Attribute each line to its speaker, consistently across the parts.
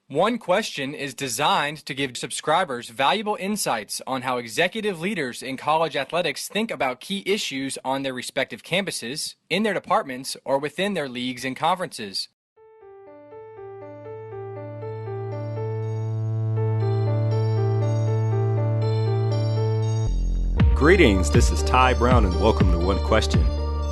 Speaker 1: One Question is designed to give subscribers valuable insights on how executive leaders in college athletics think about key issues on their respective campuses, in their departments, or within their leagues and conferences.
Speaker 2: Greetings, this is Ty Brown and welcome to One Question.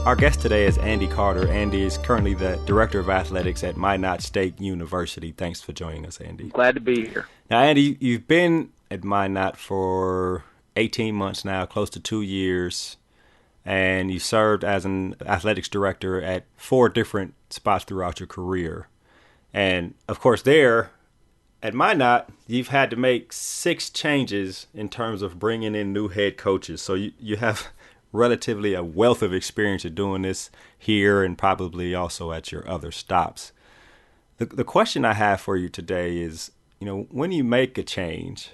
Speaker 2: Our guest today is Andy Carter. Andy is currently the Director of Athletics at Minot State University. Thanks for joining us, Andy.
Speaker 3: Glad to be here.
Speaker 2: Now, Andy, you've been at Minot for 18 months now, close to 2 years, and you served as an athletics director at 4 different spots throughout your career. And, of course, there at Minot, you've had to make 6 changes in terms of bringing in new head coaches. So you have relatively a wealth of experience of doing this here and probably also at your other stops. The question I have for you today is, when you make a change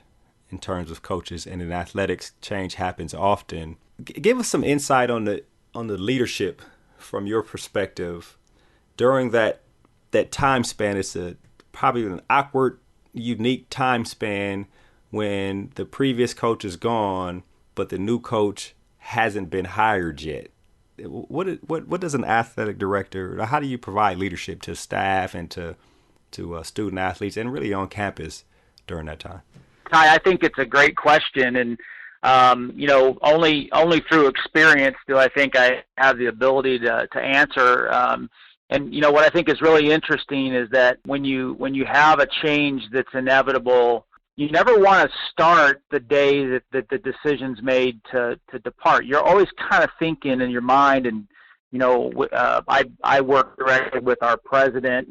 Speaker 2: in terms of coaches, and in athletics, change happens often. Give us some insight on the leadership from your perspective during that time span. It's probably an awkward, unique time span when the previous coach is gone, but the new coach hasn't been hired yet. What does an athletic director, how do you provide leadership to staff and to student athletes and really on campus during that time?
Speaker 3: Ty, I think it's a great question, and only through experience do I think I have the ability to answer. And what I think is really interesting is that when you have a change that's inevitable, you never want to start the day that the decision's made to depart. You're always kind of thinking in your mind, and I work directly with our president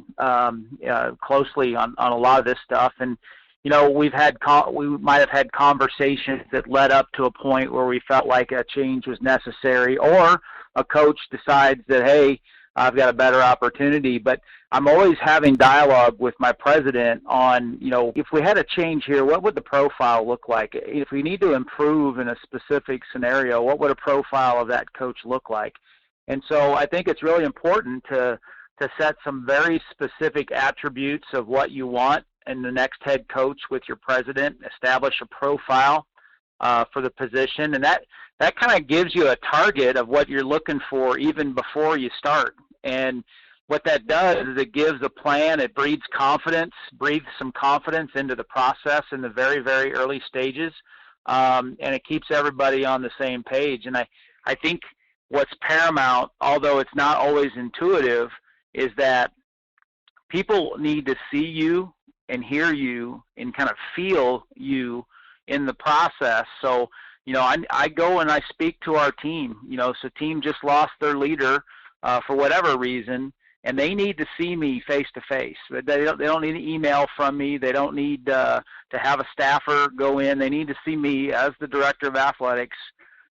Speaker 3: closely on a lot of this stuff, and we might have had conversations that led up to a point where we felt like a change was necessary, or a coach decides that, hey, I've got a better opportunity. But I'm always having dialogue with my president on, if we had a change here, what would the profile look like? If we need to improve in a specific scenario, what would a profile of that coach look like? And so I think it's really important to set some very specific attributes of what you want in the next head coach with your president, establish a profile for the position, and that kind of gives you a target of what you're looking for even before you start. And what that does is it gives a plan, it breeds some confidence into the process in the very, very early stages, and it keeps everybody on the same page. And I think what's paramount, although it's not always intuitive, is that people need to see you and hear you and kind of feel you in the process. So, I go and I speak to our team. So team just lost their leader for whatever reason, and they need to see me face to face. They don't need an email from me. They don't need to have a staffer go in. They need to see me as the director of athletics,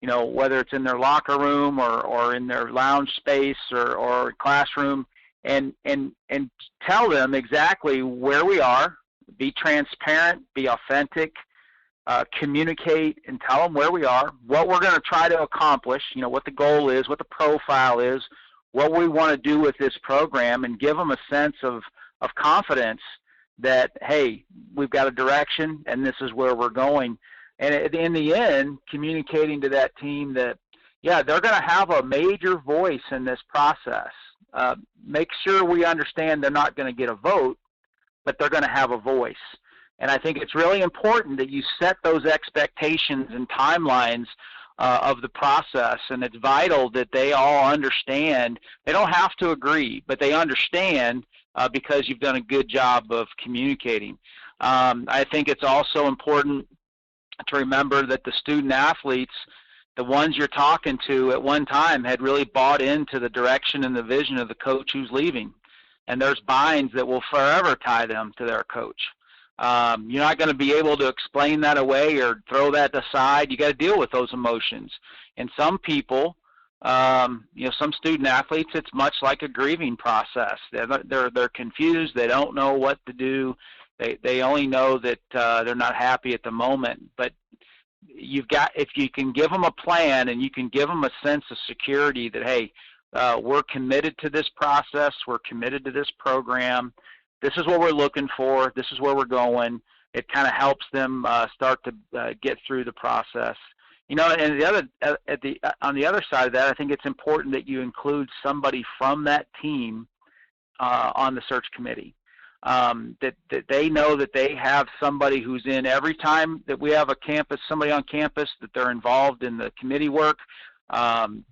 Speaker 3: whether it's in their locker room or in their lounge space or classroom, and tell them exactly where we are, be transparent, be authentic, communicate and tell them where we are, what we're going to try to accomplish, what the goal is, what the profile is, what we want to do with this program, and give them a sense of confidence that, hey, we've got a direction and this is where we're going. And in the end, communicating to that team that, yeah, they're going to have a major voice in this process. Make sure we understand they're not going to get a vote, but they're going to have a voice. And I think it's really important that you set those expectations and timelines of the process, and it's vital that they all understand. They don't have to agree, but they understand because you've done a good job of communicating. I think it's also important to remember that the student athletes, the ones you're talking to at one time, had really bought into the direction and the vision of the coach who's leaving. And there's binds that will forever tie them to their coach. You're not going to be able to explain that away or throw that aside. You got to deal with those emotions. And some people, some student athletes, it's much like a grieving process. They're confused. They don't know what to do. They only know that they're not happy at the moment. But if you can give them a plan and you can give them a sense of security that, hey, we're committed to this process, we're committed to this program, this is what we're looking for. This is where we're going. It kind of helps them start to get through the process. And on the other side of that, I think it's important that you include somebody from that team on the search committee. That they know that they have somebody who's in every time that we have somebody on campus, that they're involved in the committee work, and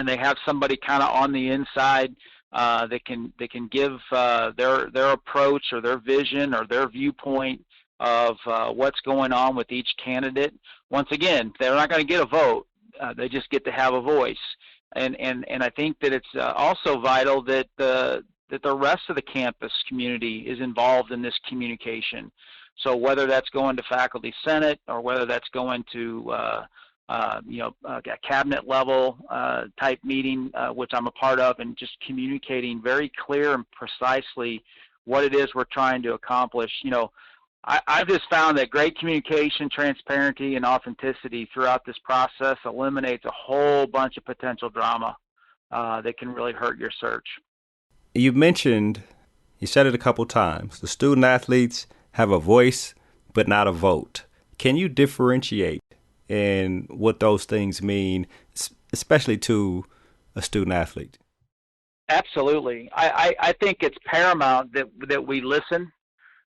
Speaker 3: they have somebody kind of on the inside that can give their approach or their vision or their viewpoint of what's going on with each candidate. Once again, they're not going to get a vote; they just get to have a voice. And I think that it's also vital that the rest of the campus community is involved in this communication. So whether that's going to faculty senate or whether that's going to a cabinet level type meeting, which I'm a part of, and just communicating very clear and precisely what it is we're trying to accomplish. I've just found that great communication, transparency, and authenticity throughout this process eliminates a whole bunch of potential drama that can really hurt your search.
Speaker 2: You said it a couple times, the student athletes have a voice but not a vote. Can you differentiate in what those things mean, especially to a student athlete?
Speaker 3: Absolutely. I think it's paramount that we listen,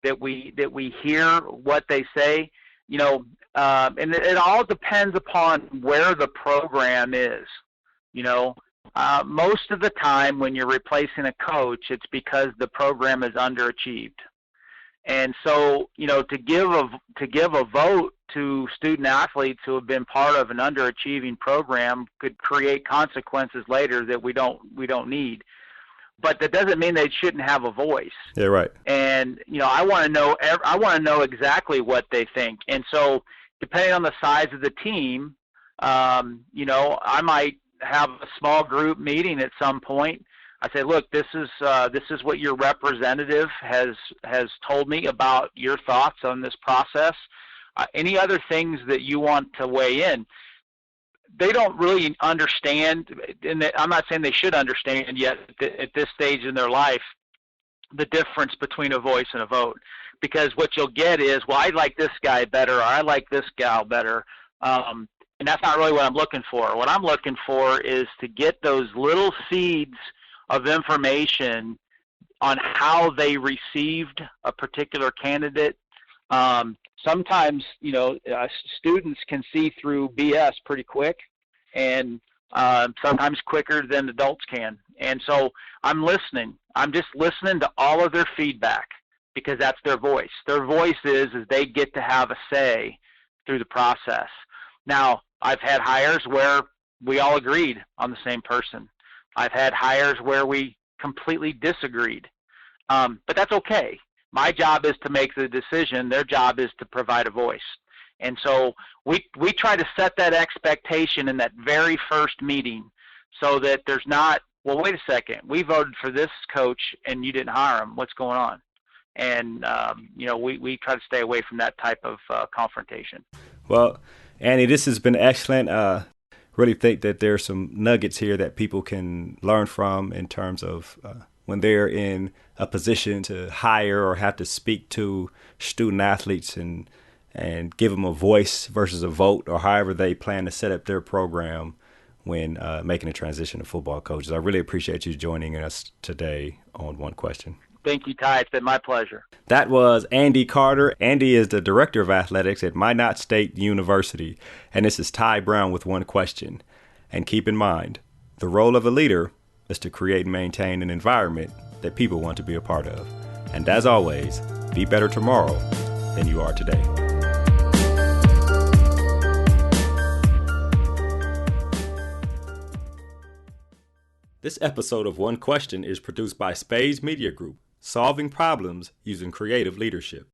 Speaker 3: that we hear what they say, and it all depends upon where the program is. Most of the time when you're replacing a coach, it's because the program is underachieved. And so, to give a vote to student athletes who have been part of an underachieving program could create consequences later that we don't need. But that doesn't mean they shouldn't have a voice.
Speaker 2: Yeah, right.
Speaker 3: And I want to know exactly what they think. And so, depending on the size of the team, I might have a small group meeting at some point. I say, look, this is what your representative has told me about your thoughts on this process. Any other things that you want to weigh in? They don't really understand, and I'm not saying they should understand yet at this stage in their life, the difference between a voice and a vote. Because what you'll get is, well, I like this guy better, or I like this gal better. And that's not really what I'm looking for. What I'm looking for is to get those little seeds of information on how they received a particular candidate. Sometimes, students can see through BS pretty quick, and sometimes quicker than adults can. And so I'm listening. I'm just listening to all of their feedback because that's their voice. Their voice is they get to have a say through the process. Now, I've had hires where we all agreed on the same person. I've had hires where we completely disagreed. But that's okay. My job is to make the decision. Their job is to provide a voice. And so we try to set that expectation in that very first meeting so that there's not, well, wait a second, we voted for this coach and you didn't hire him. What's going on? And, we try to stay away from that type of confrontation.
Speaker 2: Well, Andy, this has been excellent. Really think that there's some nuggets here that people can learn from in terms of when they're in a position to hire or have to speak to student athletes and give them a voice versus a vote, or however they plan to set up their program when making a transition to football coaches. I really appreciate you joining us today on One Question.
Speaker 3: Thank you, Ty. It's been my pleasure.
Speaker 2: That was Andy Carter. Andy is the Director of Athletics at Minot State University. And this is Ty Brown with One Question. And keep in mind, the role of a leader is to create and maintain an environment that people want to be a part of. And as always, be better tomorrow than you are today. This episode of One Question is produced by Spades Media Group, solving problems using creative leadership.